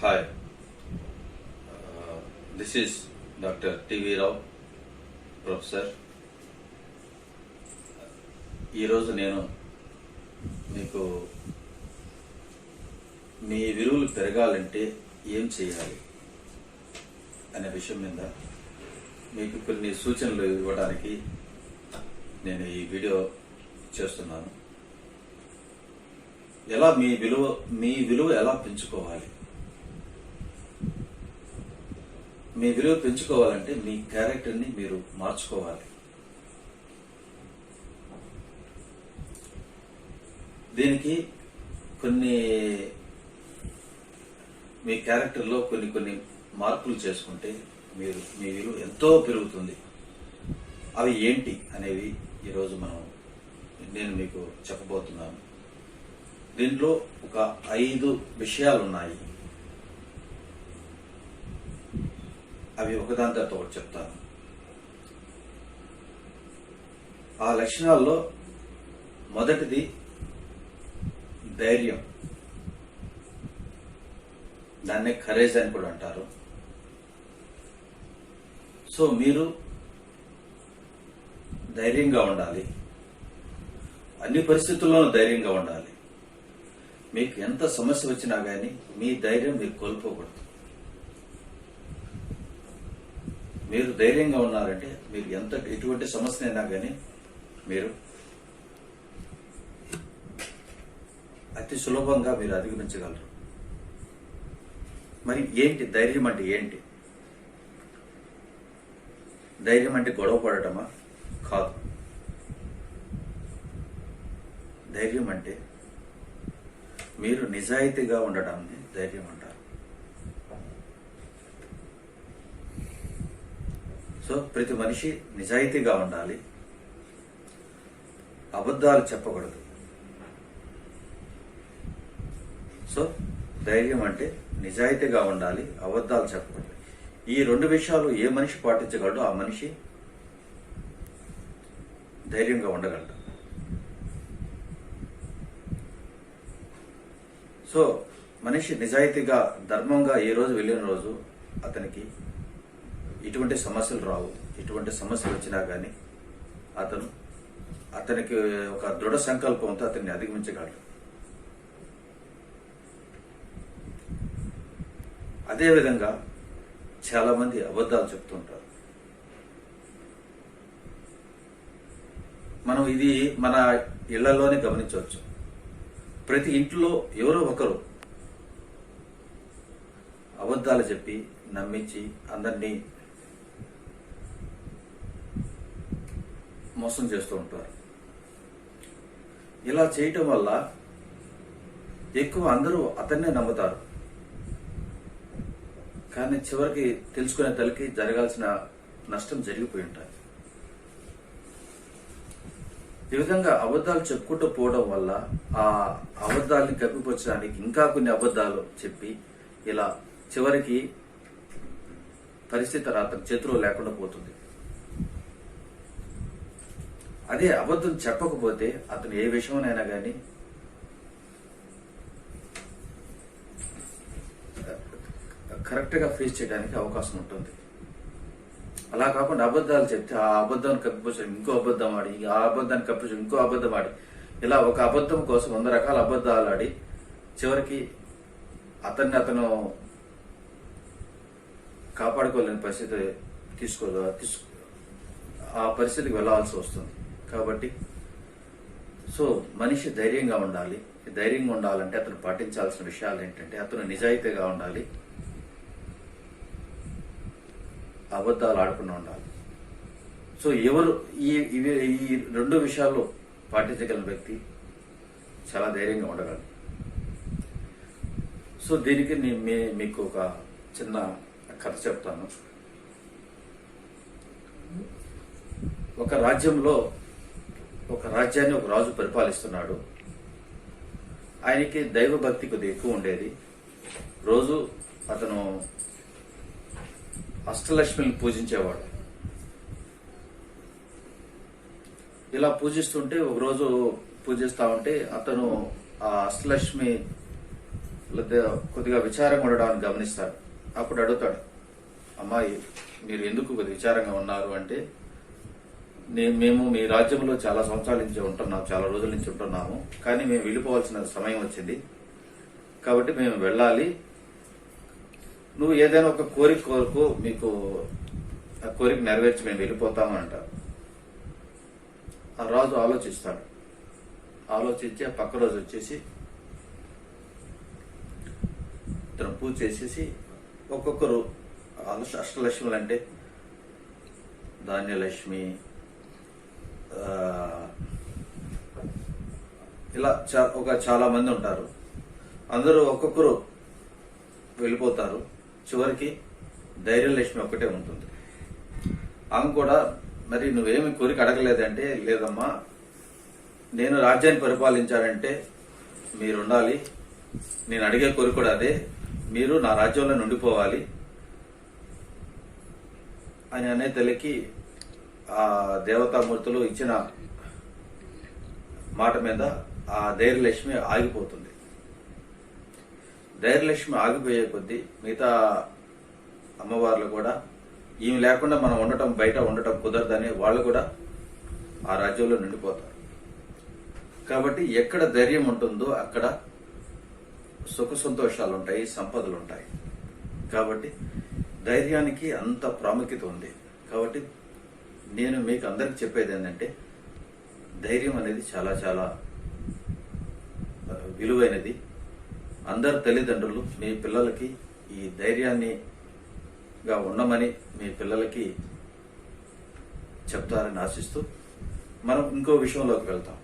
Hi, this is Dr. T.V. Rao, professor. ఈరోజు నేను మీకు మీ విలువలు పెరగాలంటే ఏం చేయాలి అనే విషయం మీద మీకు కొన్ని సూచనలు ఇవ్వడానికి నేను ఈ వీడియో చేస్తున్నాను. ఎలా మీ విలువ ఎలా పెంచుకోవాలి? మీ విలువ పెంచుకోవాలంటే మీ క్యారెక్టర్ని మీరు మార్చుకోవాలి. దీనికి మీ క్యారెక్టర్లో కొన్ని మార్పులు చేసుకుంటే మీ విలువ ఎంతో పెరుగుతుంది. అవి ఏంటి అనేవి ఈరోజు నేను మీకు చెప్పబోతున్నాను. దీంట్లో ఒక 5 విషయాలు ఉన్నాయి. అవి ఒకదాని తర్వాత ఒకటి చెప్తాను. ఆ లక్షణాల్లో మొదటిది ధైర్యం. దాన్నే కరేజ్ అని కూడా అంటారు. సో మీరు ధైర్యంగా ఉండాలి. అన్ని పరిస్థితుల్లోనూ ధైర్యంగా ఉండాలి. మీకు ఎంత సమస్య వచ్చినా కానీ మీ ధైర్యం మీరు కోల్పోకూడదు. మీరు ధైర్యంగా ఉన్నారంటే మీరు ఎటువంటి సమస్య అయినా కానీ మీరు అతి సులభంగా మీరు అధిగమించగలరు. మరి ఏంటి ధైర్యం అంటే? ఏంటి ధైర్యం అంటే? గొడవ పడటమా? కాదు. ధైర్యం అంటే మీరు నిజాయితీగా ఉండడాన్ని ధైర్యం అంటారు. సో ప్రతి మనిషి నిజాయితీగా ఉండాలి, అబద్ధాలు చెప్పకూడదు. సో ధైర్యం అంటే నిజాయితీగా ఉండాలి, అబద్ధాలు చెప్పకూడదు. ఈ 2 విషయాలు ఏ మనిషి పాటించగలడో ఆ మనిషి ధైర్యంగా ఉండగలడు. సో మనిషి నిజాయితీగా ధర్మంగా ఏ రోజు వెళ్ళిన రోజు అతనికి ఇటువంటి సమస్యలు రావు. ఇటువంటి సమస్యలు వచ్చినా కానీ అతనికి ఒక దృఢ సంకల్పంతో అతన్ని అధిగమించగలడు. అదేవిధంగా చాలా మంది అబద్ధాలు చెప్తుంటారు. మనం ఇది మన ఇళ్లలోనే గమనించవచ్చు. ప్రతి ఇంట్లో ఎవరో ఒకరు అబద్ధాలు చెప్పి నమ్మించి అందరినీ మోసం చేస్తూ ఉంటారు. ఇలా చేయటం వల్ల ఎక్కువ అందరూ అతన్నే నమ్ముతారు. కానీ చివరికి తెలుసుకునే తలకి జరగాల్సిన నష్టం జరిగిపోయి ఉంటాయి. ఈ విధంగా అబద్ధాలు చెప్పుకుంటూ పోవడం వల్ల ఆ అబద్ధాలని కప్పిపుచ్చడానికి ఇంకా కొన్ని అబద్ధాలు చెప్పి ఇలా చివరికి పరిస్థితి అతని చేతిలో లేకుండా పోతుంది. అదే అబద్ధం చెప్పకపోతే అతను ఏ విషయంనైనా కానీ కరెక్ట్గా ఫేస్ చేయడానికి అవకాశం ఉంటుంది. అలా కాకుండా అబద్ధాలు చెప్తే ఆ అబద్ధాన్ని కప్పిపుచ్చడం ఇంకో అబద్ధం ఆడి, ఆ అబద్ధాన్ని కప్పించడం ఇంకో అబద్ధం ఆడి, ఇలా ఒక అబద్ధం కోసం 100 రకాల అబద్ధాలు ఆడి చివరికి అతను కాపాడుకోలేని పరిస్థితి ఆ పరిస్థితికి వెళ్లాల్సి వస్తుంది. కాబట్టి సో మనిషి ధైర్యంగా ఉండాలి. ధైర్యంగా ఉండాలంటే అతను పాటించాల్సిన విషయాలు ఏంటంటే అతను నిజాయితీగా ఉండాలి, అబద్ధాలు ఆడకుండా ఉండాలి. సో ఎవరు ఈ 2 విషయాల్లో పాటించగలిగిన వ్యక్తి చాలా ధైర్యంగా ఉండగలరు. సో దీనికి మీకు ఒక చిన్న కథ చెప్తాను. ఒక రాజ్యాన్ని ఒక రాజు పరిపాలిస్తున్నాడు. ఆయనకి దైవ భక్తి కొద్దిగా ఎక్కువ ఉండేది. రోజు అతను అష్టలక్ష్మిని పూజించేవాడు. ఇలా పూజిస్తుంటే ఒకరోజు పూజిస్తా ఉంటే అతను ఆ అష్టలక్ష్మి లేకపోతే కొద్దిగా విచారంగా ఉండడాన్ని గమనిస్తాడు. అప్పుడు అడుగుతాడు, అమ్మాయి మీరు ఎందుకు కొద్దిగా విచారంగా ఉన్నారు అంటే, మేము మీ రాజ్యంలో చాలా సంవత్సరాల నుంచి ఉంటున్నాము, చాలా రోజుల నుంచి ఉంటున్నాము, కానీ మేము వెళ్ళిపోవాల్సిన సమయం వచ్చింది కాబట్టి మేము వెళ్ళాలి. నువ్వు ఏదైనా ఒక కోరిక కోరుకో, మీకు ఆ కోరిక నెరవేర్చి మేము వెళ్ళిపోతాము అంటారు. ఆ రాజు ఆలోచిస్తాడు. ఆలోచించి ఆ పక్క రోజు వచ్చేసి ఇతను పూజ చేసేసి ఒక్కొక్కరు అష్టలక్ష్ములు అంటే ధాన్యలక్ష్మి, ఇలా చాలా మంది ఉంటారు. అందరూ ఒక్కొక్కరు వెళ్ళిపోతారు. చివరికి ధైర్యలక్ష్మి ఒక్కటే ఉంటుంది. ఆమె కూడా, మరి నువ్వేమి కోరిక అడగలేదంటే, లేదమ్మా నేను రాజ్యాన్ని పరిపాలించాలంటే మీరు ఉండాలి, నేను అడిగే కోరిక కూడా అదే, మీరు నా రాజ్యంలో ఉండిపోవాలి అని అనే తల్లికి ఆ దేవతామూర్తులు ఇచ్చిన మాట మీద ఆ ధైర్యలక్ష్మి ఆగిపోతుంది. ధైర్యలక్ష్మి ఆగిపోయే కొద్దీ మిగతా అమ్మవార్లు కూడా ఈమె లేకుండా మనం బయట ఉండటం కుదరదని వాళ్ళు కూడా ఆ రాజ్యంలో నిండిపోతారు. కాబట్టి ఎక్కడ ధైర్యం ఉంటుందో అక్కడ సుఖ సంతోషాలు ఉంటాయి, సంపదలు ఉంటాయి. కాబట్టి ధైర్యానికి అంత ప్రాముఖ్యత ఉంది. కాబట్టి నేను మీకు అందరికి చెప్పేది ఏంటంటే, ధైర్యం అనేది చాలా చాలా విలువైనది. అందరు తల్లిదండ్రులు మీ పిల్లలకి ఈ ధైర్యాన్నిగా ఉండమని మీ పిల్లలకి చెప్తారని ఆశిస్తూ మనం ఇంకో విషయంలోకి వెళ్తాం.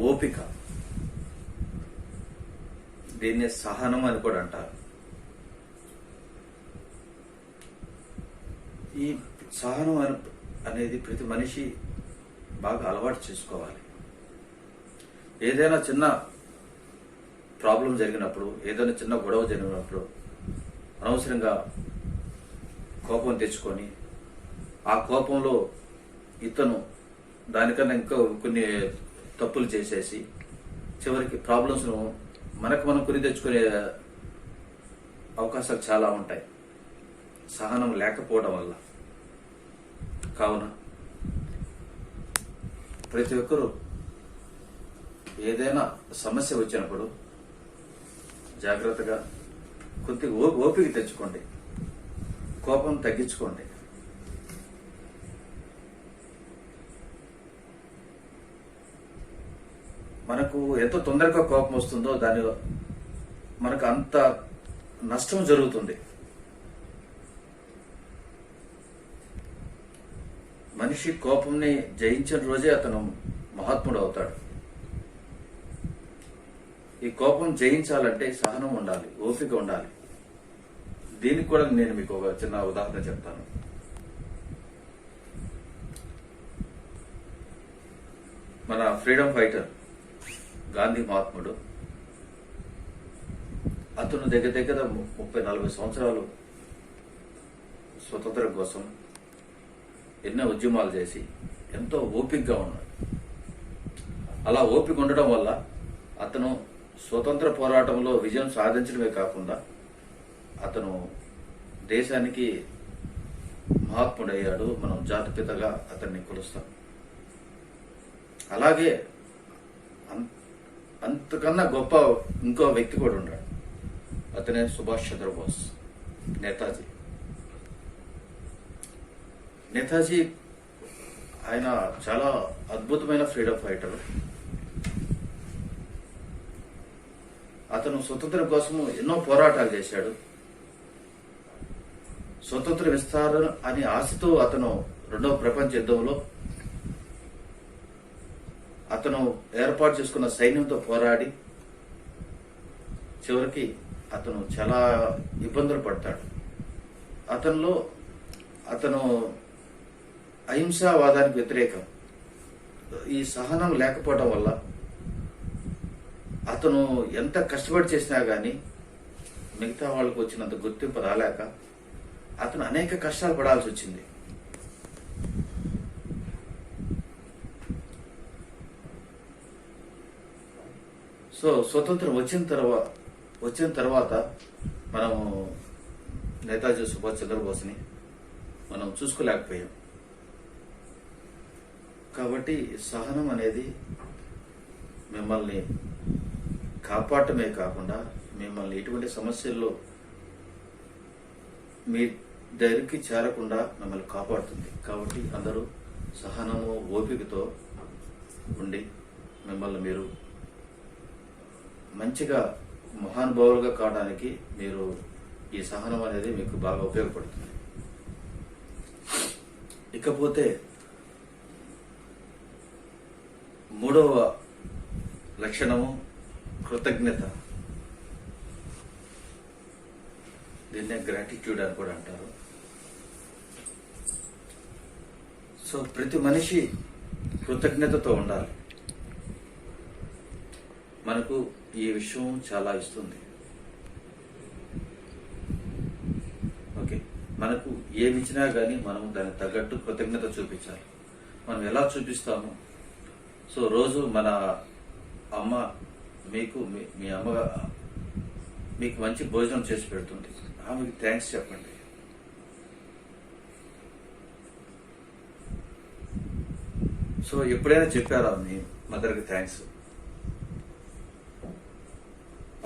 ఓపిక, దీన్ని సహనం అని కూడా అంటారు. ఈ సహనం అనేది ప్రతి మనిషి బాగా అలవాటు చేసుకోవాలి. ఏదైనా చిన్న ప్రాబ్లం జరిగినప్పుడు, ఏదైనా చిన్న గొడవ జరిగినప్పుడు అనవసరంగా కోపం తెచ్చుకొని ఆ కోపంలో ఇతను దానికన్నా ఇంకా కొన్ని తప్పులు చేసేసి చివరికి ప్రాబ్లమ్స్ను మనం కొని తెచ్చుకునే అవకాశాలు చాలా ఉంటాయి సహనం లేకపోవడం వల్ల. కావున ప్రతి ఒక్కరూ ఏదైనా సమస్య వచ్చినప్పుడు జాగ్రత్తగా కొద్దిగా ఓపిక తెచ్చుకోండి, కోపం తగ్గించుకోండి. మనకు ఎంత తొందరగా కోపం వస్తుందో దాని మనకు అంత నష్టం జరుగుతుంది. మనిషి కోపంని జయించిన రోజే అతను మహాత్ముడు అవుతాడు. ఈ కోపం జయించాలంటే సహనం ఉండాలి, ఓపిక ఉండాలి. దీనికి కూడా నేను మీకు ఒక చిన్న ఉదాహరణ చెప్తాను. మన ఫ్రీడమ్ ఫైటర్ గాంధీ మహాత్ముడు, అతను దగ్గర 30-40 సంవత్సరాలు స్వతంత్రం కోసం ఎన్నో ఉద్యమాలు చేసి ఎంతో ఓపికగా ఉన్నాడు. అలా ఓపిక ఉండడం వల్ల అతను స్వతంత్ర పోరాటంలో విజయం సాధించడమే కాకుండా అతను దేశానికి మహాత్ముడయ్యాడు. మనం జాతిపితగా అతన్ని కొలుస్తాం. అలాగే అంతకన్నా గొప్ప ఇంకో వ్యక్తి కూడా ఉన్నాడు. అతనే సుభాష్ చంద్రబోస్, నేతాజీ. నేతాజీ ఆయన చాలా అద్భుతమైన ఫ్రీడమ్ ఫైటర్. అతను స్వతంత్రం కోసము ఎన్నో పోరాటాలు చేశాడు. స్వతంత్ర విస్తారణ అనే ఆశతో అతను 2వ ప్రపంచ యుద్ధంలో అతను ఏర్పాటు చేసుకున్న సైన్యంతో పోరాడి చివరికి అతను చాలా ఇబ్బందులు పడతాడు. అతను అహింసావాదానికి వ్యతిరేకం. ఈ సహనం లేకపోవడం వల్ల అతను ఎంత కష్టపడి చేసినా గానీ మిగతా వాళ్ళకు వచ్చినంత గుర్తింపు రాలేక అతను అనేక కష్టాలు పడాల్సి వచ్చింది. సో స్వతంత్రం వచ్చిన తర్వాత మనము నేతాజీ సుభాష్ చంద్రబోస్ని మనం చూసుకోలేకపోయాం. కాబట్టి సహనం అనేది మిమ్మల్ని కాపాడటమే కాకుండా మిమ్మల్ని ఎటువంటి సమస్యల్లో మీ దగ్గరికి చేరకుండా మిమ్మల్ని కాపాడుతుంది. కాబట్టి అందరూ సహనము ఓపికతో ఉండి మిమ్మల్ని మీరు మంచిగా మహానుభావులుగా కావడానికి మీరు ఈ సహనం అనేది మీకు బాగా ఉపయోగపడుతుంది. ఇకపోతే 3వ లక్షణము కృతజ్ఞత. దీన్నే గ్రాటిట్యూడ్ అని కూడా అంటారు. సో ప్రతి మనిషి కృతజ్ఞతతో ఉండాలి. మనకు ఈ విషయం చాలా ఇస్తుంది. ఓకే, మనకు ఏమిచ్చినా కానీ మనం దానికి తగ్గట్టు కృతజ్ఞత చూపించాలి. మనం ఎలా చూపిస్తాము? సో రోజు మన అమ్మ మీకు మీ అమ్మ మీకు మంచి భోజనం చేసి పెడుతుంది, ఆమెకి థ్యాంక్స్ చెప్పండి. సో ఎప్పుడైనా చెప్పారా మీ మదర్కి థ్యాంక్స్?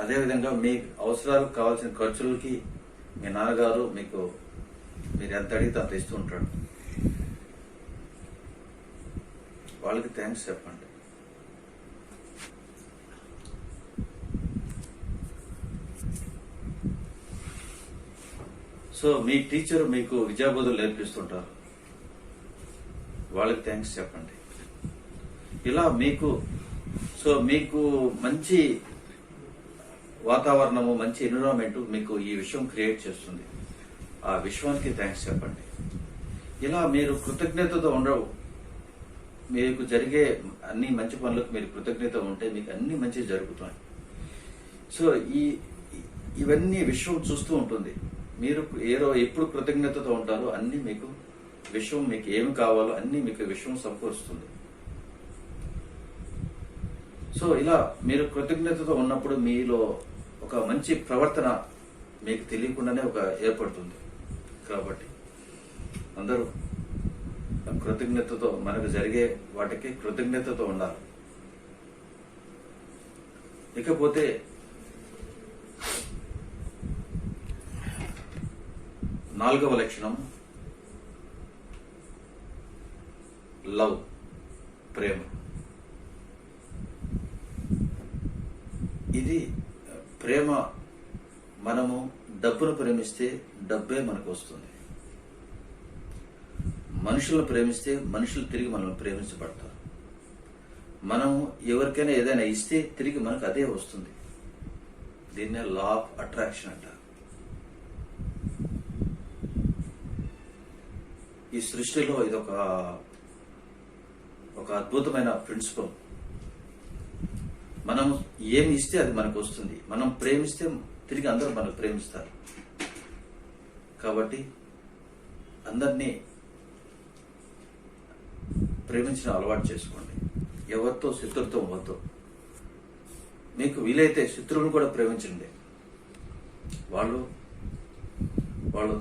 అదేవిధంగా మీ అవసరాలకు కావాల్సిన ఖర్చులకి మీ నాన్నగారు మీరు ఎంత అడిగితే అంత ఇస్తూ ఉంటాడు, వాళ్ళకి థ్యాంక్స్ చెప్పండి. సో మీ టీచర్ మీకు విద్యాబోధులు నేర్పిస్తుంటారు, వాళ్ళకి థ్యాంక్స్ చెప్పండి. ఇలా మీకు మంచి వాతావరణము, మంచి ఎన్విరాన్మెంట్ మీకు ఈ విషయం క్రియేట్ చేస్తుంది. ఆ విశ్వానికి థ్యాంక్స్ చెప్పండి. ఇలా మీరు కృతజ్ఞతతో ఉండవు. మీకు జరిగే అన్ని మంచి పనులకు మీరు కృతజ్ఞత ఉంటే మీకు అన్ని మంచి జరుగుతాయి. సో ఇవన్నీ విశ్వం చూస్తూ ఉంటుంది. మీరు ఎప్పుడు కృతజ్ఞతతో ఉంటారో అన్ని విశ్వం మీకు ఏమి కావాలో అన్ని మీకు విశ్వం సమకూరుస్తుంది. సో ఇలా మీరు కృతజ్ఞతతో ఉన్నప్పుడు మీలో ఒక మంచి ప్రవర్తన మీకు తెలియకుండానే ఏర్పడుతుంది. కాబట్టి అందరూ కృతజ్ఞతతో మనకు జరిగే వాటికి కృతజ్ఞతతో ఉండాలి. ఇకపోతే నాలుగవ లక్షణం లవ్, ప్రేమ. ఇది ప్రేమ. మనము డబ్బును ప్రేమిస్తే డబ్బే మనకు వస్తుంది. మనుషులను ప్రేమిస్తే మనుషులు తిరిగి మనల్ని ప్రేమించబడతారు. మనం ఎవరికైనా ఏదైనా ఇస్తే తిరిగి మనకు అదే వస్తుంది. దీన్నే లా ఆఫ్ అట్రాక్షన్ అంటారు. ఈ సృష్టిలో ఇది ఒక అద్భుతమైన ప్రిన్సిపల్. మనం ఏమి ఇస్తే అది మనకు వస్తుంది. మనం ప్రేమిస్తే తిరిగి అందరూ మనకు ప్రేమిస్తారు. కాబట్టి అందరినీ ప్రేమించిన అలవాటు చేసుకోండి. ఎవరితో శత్రుత్వం వద్దు. మీకు వీలైతే శత్రువులను కూడా ప్రేమించండి. వాళ్ళు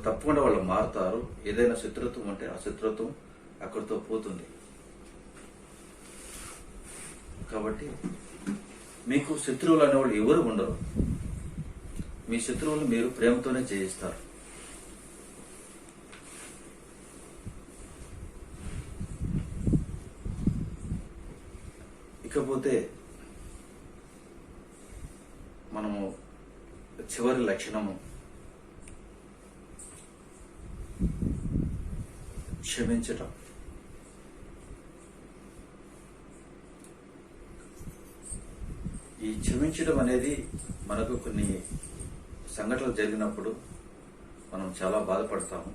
తప్పకుండా వాళ్ళు మారుతారు. ఏదైనా శత్రుత్వం ఉంటే ఆ శత్రుత్వం అక్కడితో పోతుంది. కాబట్టి మీకు శత్రువులు అనేవాళ్ళు ఎవరు ఉండరు. మీ శత్రువులు మీరు ప్రేమతోనే జయిస్తారు. ఇకపోతే మనము చివరి లక్షణము క్షమించటం. ఈ క్షమించడం అనేది మనకు కొన్ని సంఘటనలు జరిగినప్పుడు మనం చాలా బాధపడతాము.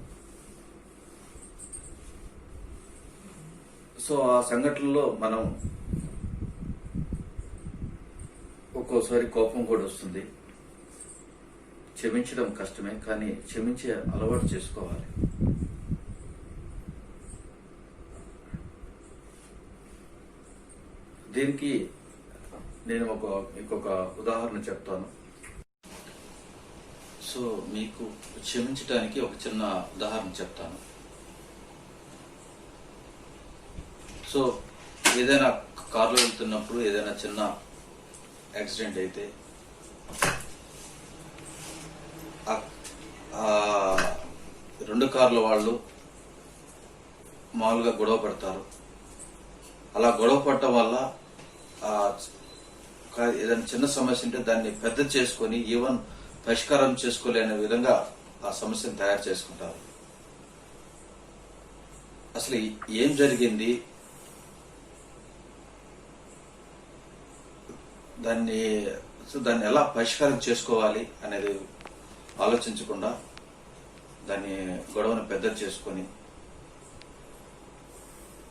సో ఆ సంఘటనలో మనం ఒక్కోసారి కోపం కూడా వస్తుంది. క్షమించడం కష్టమే, కానీ క్షమించే అలవాటు చేసుకోవాలి. దీనికి నేను ఇంకొక ఉదాహరణ చెప్తాను. సో మీకు క్షమించడానికి ఒక చిన్న ఉదాహరణ చెప్తాను. సో ఏదైనా కారులో వెళ్తున్నప్పుడు ఏదైనా చిన్న యాక్సిడెంట్ అయితే రెండు కార్ల వాళ్ళు మామూలుగా గొడవ పడతారు. అలా గొడవ పడటం వల్ల ఏదైనా చిన్న సమస్య ఉంటే దాన్ని పెద్ద చేసుకొని ఈవెన్ పరిష్కారం చేసుకోలేని విధంగా ఆ సమస్యను తయారు చేసుకుంటారు. అసలు ఏం జరిగింది, దాన్ని ఎలా పరిష్కారం చేసుకోవాలి అనేది ఆలోచించకుండా దాన్ని గొడవను పెద్ద చేసుకొని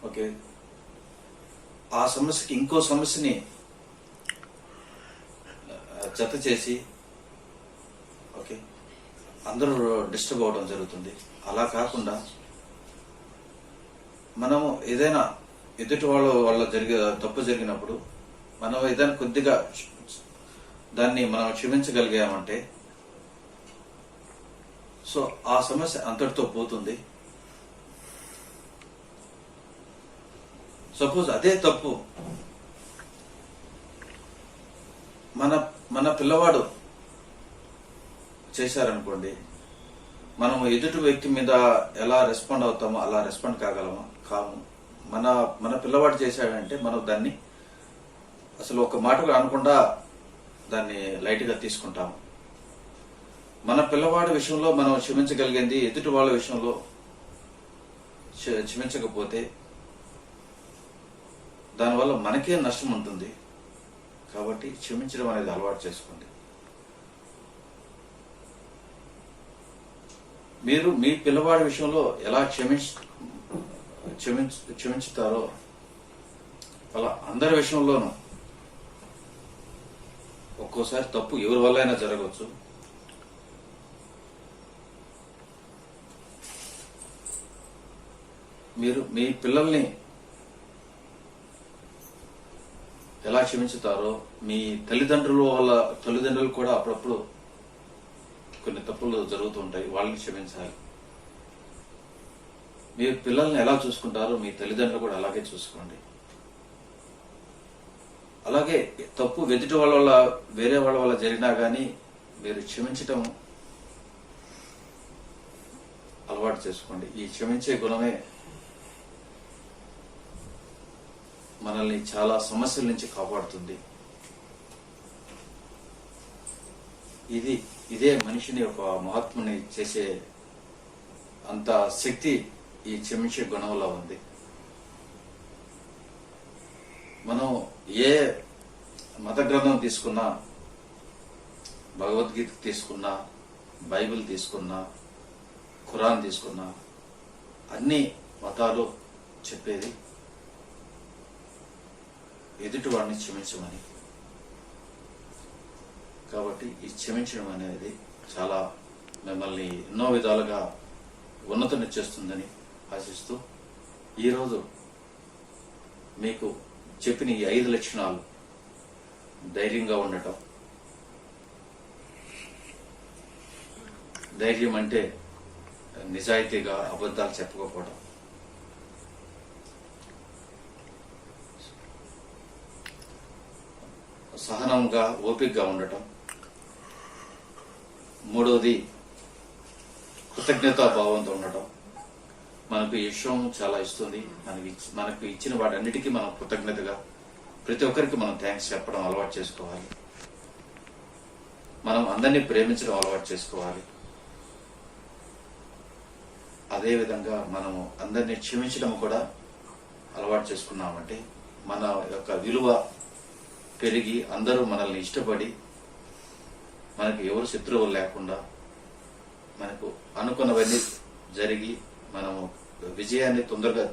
ఓకే ఆ సమస్యకి ఇంకో సమస్యని జత చేసి ఓకే అందరూ డిస్టర్బ్ అవడం జరుగుతుంది. అలా కాకుండా మనము ఏదైనా ఎదుటి వాళ్ళ తప్పు జరిగినప్పుడు మనం ఏదైనా కొద్దిగా దాన్ని మనం క్షమించగలిగామంటే సో ఆ సమస్య అంతటితో పోతుంది. సపోజ్ అదే తప్పు మన పిల్లవాడు చేశారనుకోండి, మనం ఎదుటి వ్యక్తి మీద ఎలా రెస్పాండ్ అవుతామో అలా రెస్పాండ్ కాము. మన పిల్లవాడు చేశాడంటే మనం దాన్ని అసలు ఒక మాట కూడా అనకుండా దాన్ని లైట్ గా తీసుకుంటాము. మన పిల్లవాడి విషయంలో మనం క్షమించగలిగింది ఎదుటి వాళ్ళ విషయంలో క్షమించకపోతే దానివల్ల మనకే నష్టం ఉంటుంది. కాబట్టి క్షమించడం అనేది అలవాటు చేసుకోండి. మీరు మీ పిల్లవాడి విషయంలో ఎలా క్షమించుతారో అలా అందరి విషయంలోనూ ఒక్కోసారి తప్పు ఎవరి వల్ల అయినా జరగవచ్చు. మీరు మీ పిల్లల్ని ఎలా క్షమించుతారో మీ తల్లిదండ్రులు కూడా అప్పుడప్పుడు కొన్ని తప్పులు జరుగుతూ ఉంటాయి, వాళ్ళని క్షమించాలి. మీ పిల్లల్ని ఎలా చూసుకుంటారో మీ తల్లిదండ్రులు కూడా అలాగే చూసుకోండి. అలాగే తప్పు వెదుటి వేరే వాళ్ళ వల్ల జరిగినా కానీ మీరు క్షమించటం అలవాటు చేసుకోండి. ఈ క్షమించే గుణమే మనల్ని చాలా సమస్యల నుంచి కాపాడుతుంది. ఇదే మనిషిని ఒక మహాత్ముని చేసే అంత శక్తి ఈ క్షమించే గుణంలో ఉంది. మనం ఏ మత గ్రంథం తీసుకున్నా, భగవద్గీత తీసుకున్నా, బైబిల్ తీసుకున్నా, ఖురాన్ తీసుకున్నా, అన్ని మతాలు చెప్పేది ఎదుటి వాడిని క్షమించమని. కాబట్టి ఈ క్షమించడం అనేది చాలా మిమ్మల్ని ఎన్నో విధాలుగా ఉన్నతిని చేస్తుందని ఆశిస్తూ ఈరోజు మీకు చెప్పిన ఈ 5 లక్షణాలు, ధైర్యంగా ఉండటం. ధైర్యం అంటే నిజాయితీగా అబద్ధాలు చెప్పకపోవడం, సహనంగా ఓపికగా ఉండటం, మూడోది కృతజ్ఞతా భావంతో ఉండటం. మనకు ఈ విషయం చాలా ఇస్తుంది, మనకు ఇచ్చిన వాటన్నిటికీ మనం కృతజ్ఞతగా ప్రతి ఒక్కరికి మనం థ్యాంక్స్ చెప్పడం అలవాటు చేసుకోవాలి. మనం అందరినీ ప్రేమించడం అలవాటు చేసుకోవాలి. అదేవిధంగా మనము అందరినీ క్షమించడం కూడా అలవాటు చేసుకున్నామంటే మన యొక్క విలువ పెరిగి అందరూ మనల్ని ఇష్టపడి మనకు ఎవరు శత్రువులు లేకుండా మనకు అనుకున్నవన్నీ జరిగి మనము విజయాన్ని తొందరగా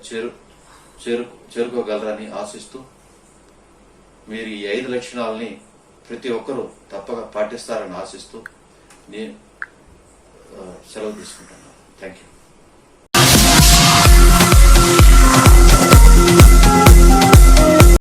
చేరుకోగలరని ఆశిస్తూ మీరు ఈ 5 లక్షణాలని ప్రతి ఒక్కరూ తప్పక పాటిస్తారని ఆశిస్తూ నేను సెలవు తీసుకుంటున్నాను. Thank you.